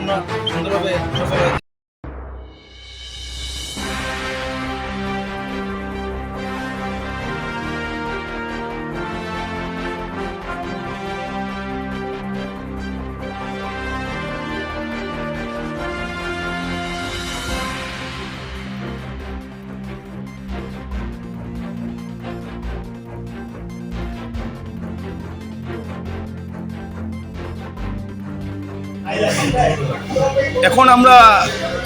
সম্পূর্ণ সুন্দরভাবে সফল হয়েছে। এখন আমরা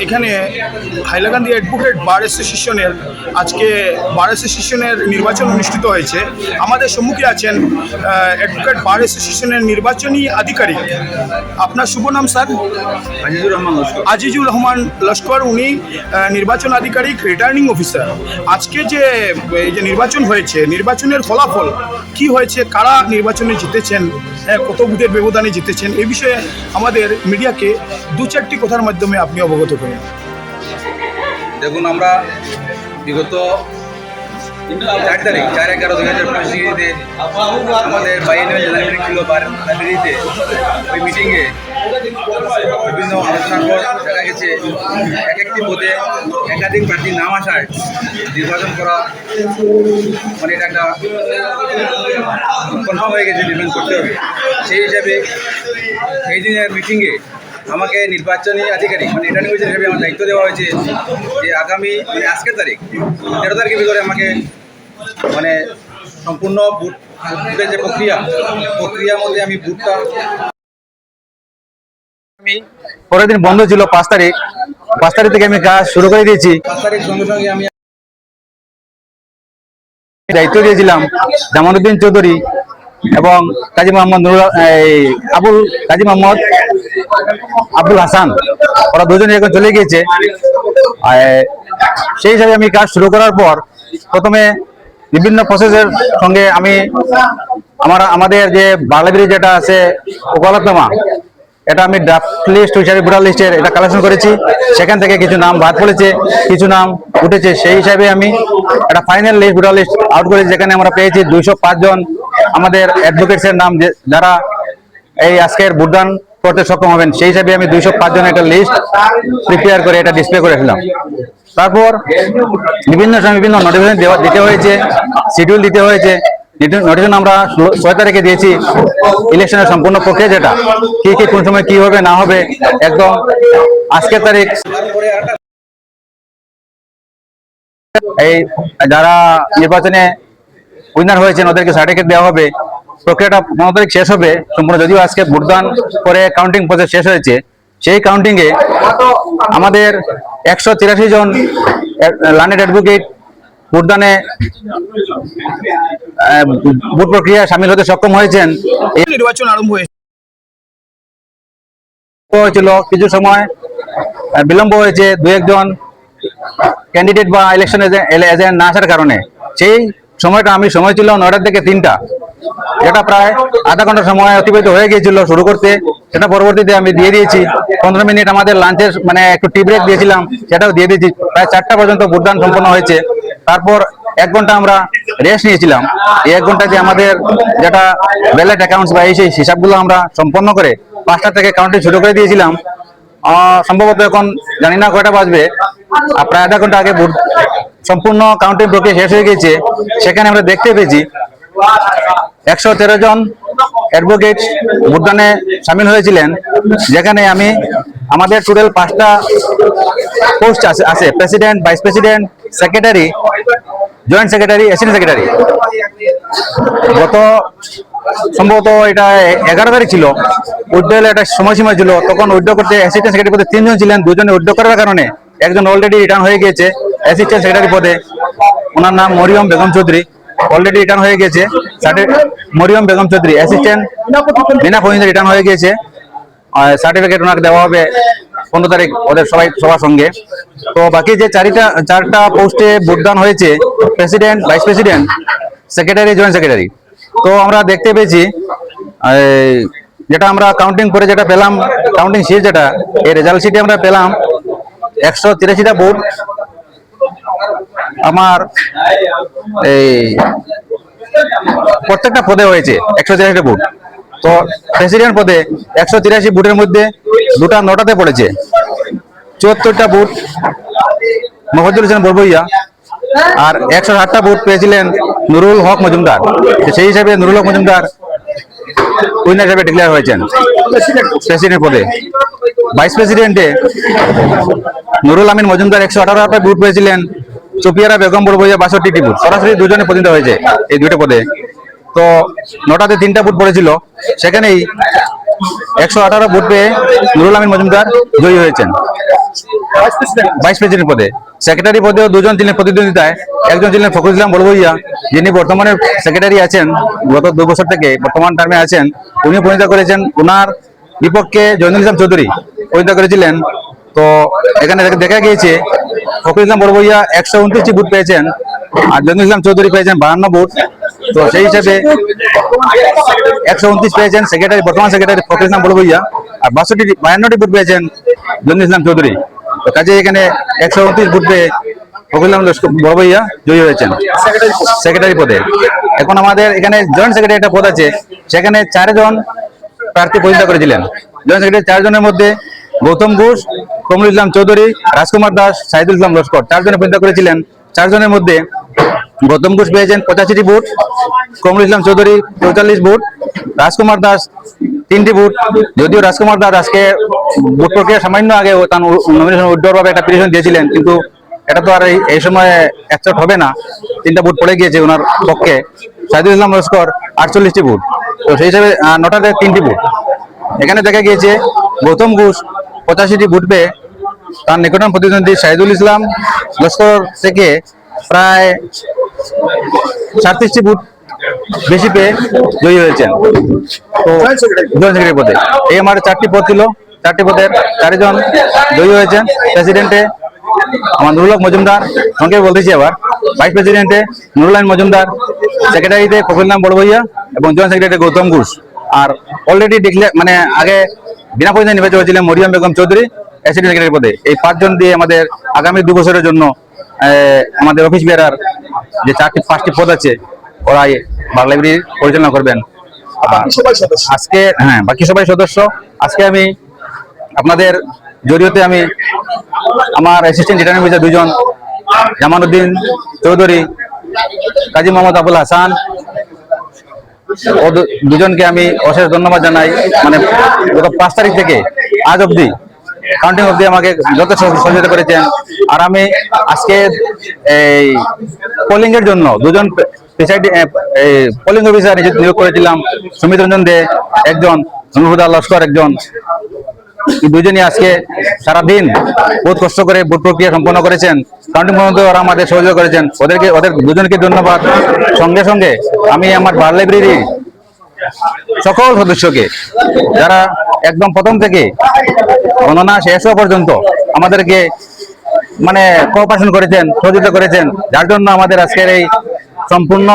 এখানে হাইলাকান্দি অ্যাডভোকেট বার অ্যাসোসিয়েশনের আজকে বার অ্যাসোসিয়েশনের নির্বাচন অনুষ্ঠিত হয়েছে। আমাদের সম্মুখে আছেন অ্যাডভোকেট বার অ্যাসোসিয়েশনের নির্বাচনী আধিকারিক। আপনার শুভ নাম স্যার? আজিজুর রহমান লস্কর। উনি নির্বাচন আধিকারিক, রিটার্নিং অফিসার। আজকে যে এই যে নির্বাচন হয়েছে, নির্বাচনের ফলাফল কি হয়েছে, কারা নির্বাচনে জিতেছেন, কত বুথের ব্যবধানে জিতেছেন, এই বিষয়ে আমাদের মিডিয়াকে দু চারটি কথার মাধ্যমে আপনি অবগত করেন। দেখুন, আমরা বিগত 4 তারিখ 4/11/2025 আমাদের বাইএনএল জেলা মিটিং ছিল লাইব্রেরিতে। ওই মিটিংয়ে বিভিন্ন আলোচনার পর দেখা গেছে এক একটি পদে একাধিক প্রার্থীর নাম আসায় নির্বাচন করা মানে এটা একটা কনফার্ম হয়ে গেছে, নির্বাচন করতে হবে। সেই হিসাবে সেই দিনের মিটিংয়ে আমাকে নির্বাচনী আধিকারিক মানে রিটার্নিং অফিসার হিসেবে আমার দায়িত্ব দেওয়া হয়েছে যে আগামী মানে আজকের তারিখ 13 তারিখের ভিতরে আমাকে মানে সম্পূর্ণ বুথের যে প্রক্রিয়ার মধ্যে আমি বুথটা পরের দিন বন্ধ ছিল 5 তারিখ থেকে আমি কাজ শুরু করে দিয়েছি। 5 তারিখ সঙ্গে সঙ্গে আমি দায়িত্ব দিয়েছিলাম জামানুদ্দিন চৌধুরী এবং কাজী মোহাম্মদ আব্দুল হাসান। ওরা দুজনে এখন চলে গিয়েছে। সেই হিসাবে আমি কাজ শুরু করার পর প্রথমে বিভিন্ন প্রসেসের সঙ্গে আমি আমাদের যে লাইব্রেরি যেটা আছে ওকালতনামা, এটা আমি ড্রাফট লিস্ট হিসাবে ভোটার লিস্টের এটা কালেকশন করেছি। সেখান থেকে কিছু নাম বাদ পড়েছে, কিছু নাম উঠেছে। সেই হিসাবে আমি একটা final list voter list out করেছি, যেখানে আমরা পেয়েছি 205 জন আমাদের অ্যাডভোকেটসের নাম, যারা এই আজকের ভোটদান করতে সক্ষম হবেন। সেই হিসাবে আমি 205 জনের একটা লিস্ট প্রিপেয়ার করে এটা ডিসপ্লে করেছিলাম। তারপর বিভিন্ন সময় বিভিন্ন নোটিফিকেশন দিতে হয়েছে, শিডিউল দিতে হয়েছে। নোটিফিকেশন আমরা 6 তারিখে দিয়েছি। ইলেকশনের সম্পূর্ণ প্রক্রিয়া যেটা কি কোন সময় কি হবে না হবে একদম আজকের তারিখ। এই যারা নির্বাচনে উইনার হয়েছেন ওদেরকে সার্টিফিকেট দেওয়া হবে। প্রক্রিয়াটা 15 তারিখ শেষ হবে সম্পূর্ণ। যদিও আজকে ভোটদান করে কাউন্টিং প্রসেস শেষ হয়েছে, সেই কাউন্টিংয়ে আমাদের 183 জন লার্নেড অ্যাডভোকেট ভোটদানে ভোট প্রক্রিয়া সামিল হতে সক্ষম হয়েছেন। এই নির্বাচন আরম্ভ হয়েছিল, কিছু সময় বিলম্ব হয়েছে 2-1 জন ক্যান্ডিডেট বা ইলেকশন এজেন্ট না আসার কারণে। সেই সময়টা সময় ছিল 9টা থেকে 3টা, যেটা প্রায় আধা ঘন্টা সময় অতিবাহিত হয়ে গিয়েছিল শুরু করতে। সেটা পরবর্তীতে আমি দিয়ে দিয়েছি। 15 মিনিট আমাদের লাঞ্চের মানে একটু টি ব্রেক দিয়েছিলাম, সেটাও দিয়ে দিয়েছি। প্রায় 4টা পর্যন্ত ভোটদান সম্পন্ন হয়েছে। তারপর 1 ঘন্টা আমরা রেস্ট নিয়েছিলাম। এই 1 ঘন্টা যে আমাদের যেটা ব্যালেট অ্যাকাউন্টস বা এই সেই হিসাবগুলো আমরা সম্পন্ন করে 5টা থেকে কাউন্টিং শুরু করে দিয়েছিলাম। সম্ভবত এখন জানি না কয়টা বাজবে, প্রায় আধা ঘন্টা আগে ভোট সম্পূর্ণ কাউন্টিং প্রক্রিয়া শেষ হয়ে গেছে। সেখানে আমরা দেখতে পেয়েছি 113 জন অ্যাডভোকেট ভোটদানে সামিল হয়েছিলেন, যেখানে আমাদের টোটাল 5টা পোস্ট আছে, president, vice president, secretary, joint secretary, assistant secretary. গত সম্ভবত এটা 11 তারিখ ছিল, উইথড্রয়াল একটা সময়সীমা ছিল। তখন উইথড্র করতে অ্যাসিস্ট্যান্ট সেক্রেটারি পদে 3 জন ছিলেন, 2 জনে উইথড্র করার কারণে একজন অলরেডি রিটার্ন হয়ে গিয়েছে অ্যাসিস্ট্যান্ট সেক্রেটারি পদে। ওনার নাম মরিয়ম বেগম চৌধুরী, অলরেডি রিটার্ন হয়ে গেছে। মরিয়ম বেগম চৌধুরী অ্যাসিস্ট্যান্ট বিনা পয়েন্টে রিটার্ন হয়ে গেছে। সার্টিফিকেট ওনাকে দেওয়া হবে 15 তারিখ ওদের সবার সঙ্গে। তো বাকি যে 4টা পোস্টে ভোটদান হয়েছে, president, vice president, secretary, joint secretary. তো আমরা দেখতে পেয়েছি যেটা আমরা কাউন্টিং করে যেটা পেলাম, কাউন্টিং শিট যেটা, এই রেজাল্ট শিটে আমরা পেলাম 183টা ভোট আমার এই প্রত্যেকটা পদে হয়েছে 183টা ভোট। তো প্রেসিডেন্ট পদে 183 ভোটের মধ্যে দুটা নটাতে পড়েছে। 74টা ভোট মফিজুল হোসেন বড়বইয়া আর 108টা ভোট পেয়েছিলেন নুরুল হক মজুমদার। তো সেই হিসাবে নুরুল হক মজুমদার উইনার হিসাবে ডিক্লেয়ার হয়েছেন প্রেসিডেন্ট পদে। ভাইস প্রেসিডেন্টে নুরুল আমিন মজুমদার 118টা ভোট পেয়েছিলেন, সুপিয়ারা বেগম বড়বইয়া 62টি ভোট। সরাসরি দুজনে প্রতিনিধিত্ব হয়েছে এই দুটো পদে। তো নটাতে 3টা ভোট পড়েছিল, সেখানেই 118 ভোট পেয়ে নুরুল আমিন মজুমদার জয়ী হয়েছেন ভাইস প্রেসিডেন্ট পদে। সেক্রেটারি পদেও দুজন ছিলেন প্রতিদ্বন্দ্বিতায়, একজন ছিলেন ফখরুল ইসলাম বড়বইয়া, যিনি বর্তমানে সেক্রেটারি আছেন, গত 2 বছর থেকে বর্তমান টার্মে আছেন। উনি প্রতিদ্বন্দ্বিতা করেছেন, ওনার বিপক্ষে জয়নুল ইসলাম চৌধুরী প্রতিদ্বন্দ্বিতা করেছিলেন। তো এখানে দেখা গিয়েছে ফখরুল ইসলাম বড়বইয়া 129টি ভোট পেয়েছেন আর জয়নুল ইসলাম চৌধুরী পেয়েছেন 52 ভোট। তো সেই হিসাবে 129 পেয়েছেন সেক্রেটারি, বর্তমান সেক্রেটারি ফখরুল ইসলাম বড়বইয়া, আর 52টি ভোট পেয়েছেন জয়নুল ইসলাম চৌধুরী। তো কাজে এখানে 129 ভোট পেয়ে ফখরুল ইসলাম বড়বইয়া জয়ী হয়েছেন সেক্রেটারি পদে। এখন আমাদের এখানে জয়েন্ট সেক্রেটারি একটা পদ আছে, সেখানে 4 জন প্রার্থী প্রতিদ্বন্দ্বিতা করেছিলেন। জয়েন্ট সেক্রেটারি 4 জনের মধ্যে গৌতম ঘোষ, কমরুল ইসলাম চৌধুরী, রাজকুমার দাস, সাইদুল ইসলাম লস্কর 4 জনে প্রতিদ্বন্দ্বিতা করেছিলেন। 4 জনের মধ্যে গৌতম ঘোষ পেয়েছেন 85টি ভোট, কমরুল ইসলাম চৌধুরী 44 ভোট, রাজকুমার দাস 3টি ভোট। যদিও রাজকুমার দাস আজকে ভোট প্রক্রিয়া সামান্য আগে তার নমিনেশন উইথড্রর ভাবে একটা পিটিশন দিয়েছিলেন, কিন্তু এটা তো আর এই সময় অ্যাকসেপ্ট হবে না। 3টা ভোট পড়ে গিয়েছে ওনার পক্ষে। সাইদুল ইসলাম লস্কর 48টি ভোট। তো সেই হিসাবে নটাতে 3টি ভোট। এখানে দেখা গিয়েছে গৌতম ঘোষ 85টি ভোট পেয়ে তার নিকটতম প্রতিদ্বন্দ্বী সাইদুল ইসলাম লস্কর থেকে প্রায় 37টি ভোট বেশি পেয়ে জয়ী হয়েছেন। তো জয়েন্ট সেক্রেটারি পদে এই আমার 4টি পদ ছিল, 4টি পদের 4 জন জয়ী হয়েছেন। প্রেসিডেন্টে আমার নুরুল হক মজুমদার, সঙ্গে বলতেছি আবার ভাইস প্রেসিডেন্টে নুরুল আমিন মজুমদার, সেক্রেটারিতে ফখরুল ইসলাম বড়বইয়া এবং জয়েন্ট সেক্রেটারি গৌতম ঘোষ। আর অলরেডি ডিক্লেয়ার মানে আগে বিনা পয়সায় নির্বাচিত হয়েছিলেন মরিয়ম বেগম চৌধুরী অ্যাসিস্ট্যান্ট সেক্রেটারি পদে। এই 5 জন দিয়ে আমাদের আগামী 2 বছরের জন্য আমাদের অফিস বেরার যে 5টি পদ আছে ওরা বার লাইব্রেরি পরিচালনা করবেন। আজকে বাকি সবাই সদস্য। আজকে আমি আপনাদের জরিয়তে আমি আমার অ্যাসিস্ট্যান্ট রিটার্নিং অফিসার 2 জন, জামানুদ্দিন চৌধুরী, কাজী মোহাম্মদ আবুল হাসান, ও 2 জনকে আমি অশেষ ধন্যবাদ জানাই। মানে গত 5 তারিখ থেকে আজ অবধি কাউন্টিং অবধি আমাকে যথেষ্ট সহযোগিতা করেছেন। আর আমি আজকে এই পোলিং এর জন্য 2 জন পোলিং অফিসার নিয়োগ করেছিলাম, সুমিত রঞ্জন দে একজন, অনুভুদা লস্কর একজন। এই 2 জনই আজকে সারাদিন বহুত কষ্ট করে ভোট প্রক্রিয়া সম্পন্ন করেছেন। কাউন্টিং পর্যন্ত ওরা আমাদের সহযোগিতা করেছেন, ওদের 2 জনকে ধন্যবাদ। সঙ্গে সঙ্গে আমি আমার বার লাইব্রেরি সকল সদস্যকে, যারা একদম প্রথম থেকে গণনা শেষ হওয়া পর্যন্ত আমাদেরকে মানে কোঅপারেশন করেছেন, সহযোগিতা করেছেন, যার জন্য আমাদের আজকের এই সম্পূর্ণ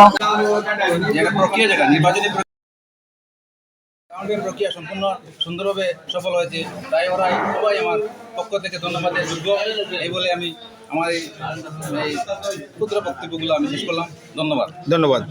প্রক্রিয়া সম্পূর্ণ সুন্দরভাবে সফল হয়েছে। তাই ওরা সবাই আমার পক্ষ থেকে ধন্যবাদের যোগ্য। এই বলে আমি আমার এই ক্ষুদ্র বক্তব্যগুলো আমি শেষ করলাম। ধন্যবাদ।